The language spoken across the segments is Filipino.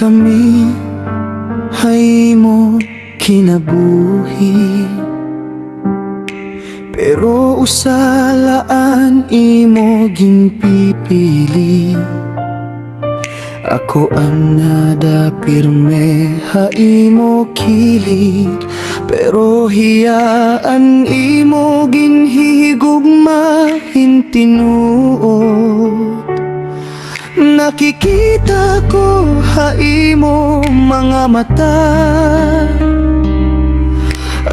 kami ay mo kinabuhi, pero usalaan imo ginpipili. Ako ang nada pirme ha imo kilig, pero hiyaan imo ginhihigugmahin tinuod. Nakikita ko ha imo mga mata,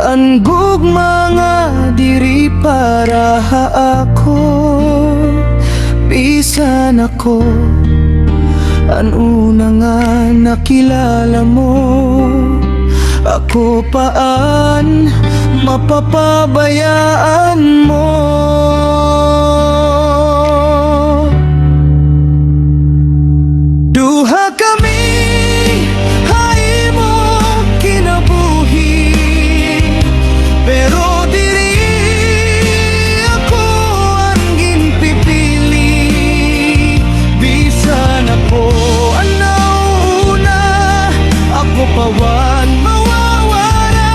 anggog mga diri para ha ako. Bisan ako an una nga nakilala mo, ako paan mapapabayaan mo. Duha kami hay mo kinabuhi, pero diri ako ang ginpipili. Bisan ako ang nauna, ako pawan mawawala,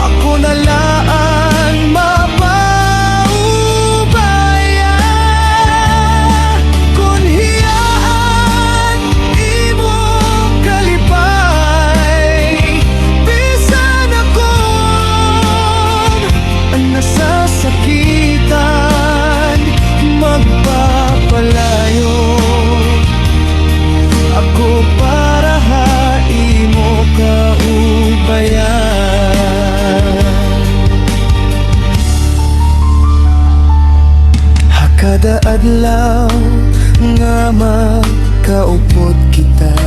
ako nalaan mapaubaya. Kung hiyaan imo kalipay, bisan ako ang nasasakitan magpapalayo. Ako para ha imo kaubayan. Hakada adlaw nga magkaupod kita,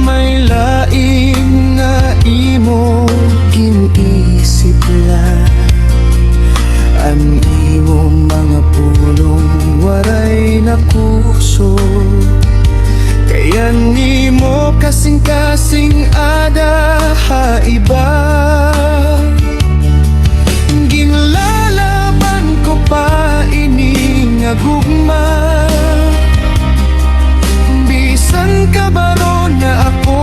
may laing nga imo ginisip lang. Ang imo mga pulong waray nakuso, kaya nimo kasing-kasing ada ha iba. Ginlalaban ko pa ini nga gugma, bisan kabaro na ako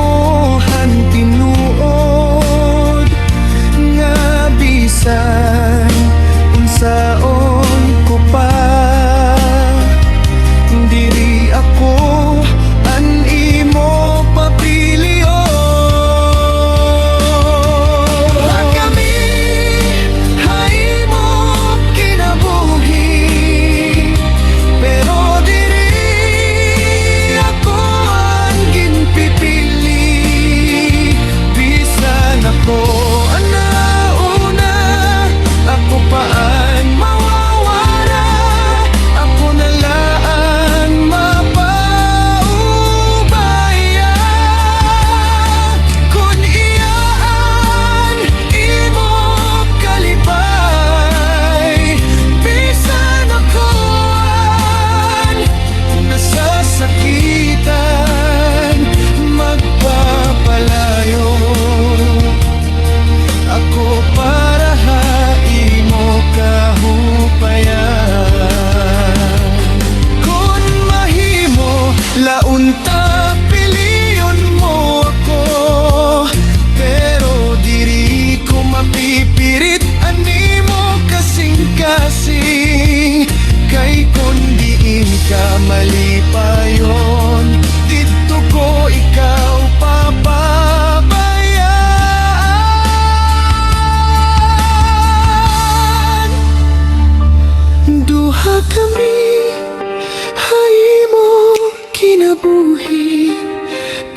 han tinuod. Nga bisan unsaon ko pa, diri ako an imo papilion. Kami hay mo kinabuhi, pero diri ako ang ginpipili. Bisan ako ang nauna, ako paan mawawala, ako nalaan mapaubaya. Kung iyaan imo kalipay, bisan ako ang nasasakitan magpapalayo. Ako para ha imo kahupayan. Kung mahimo launta piliyon mo ako, pero diri ko mapipirit animo kasing-kasing. Kay kung diin ka malipayon, dito ko ikaw papabayaan. Duha kami hay mo kinabuhi,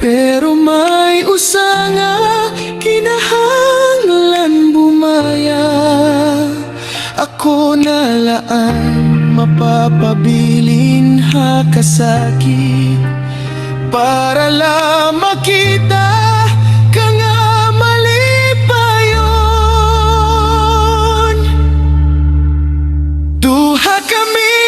pero may usa nga kinahanglan bumaya. Ako nalaan mapapabilin ha kasakit, para lang makita ka nga malipayon. Duha kami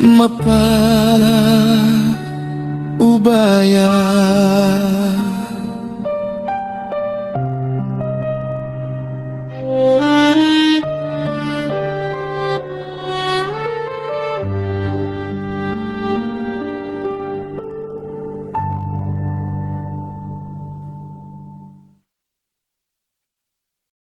mapal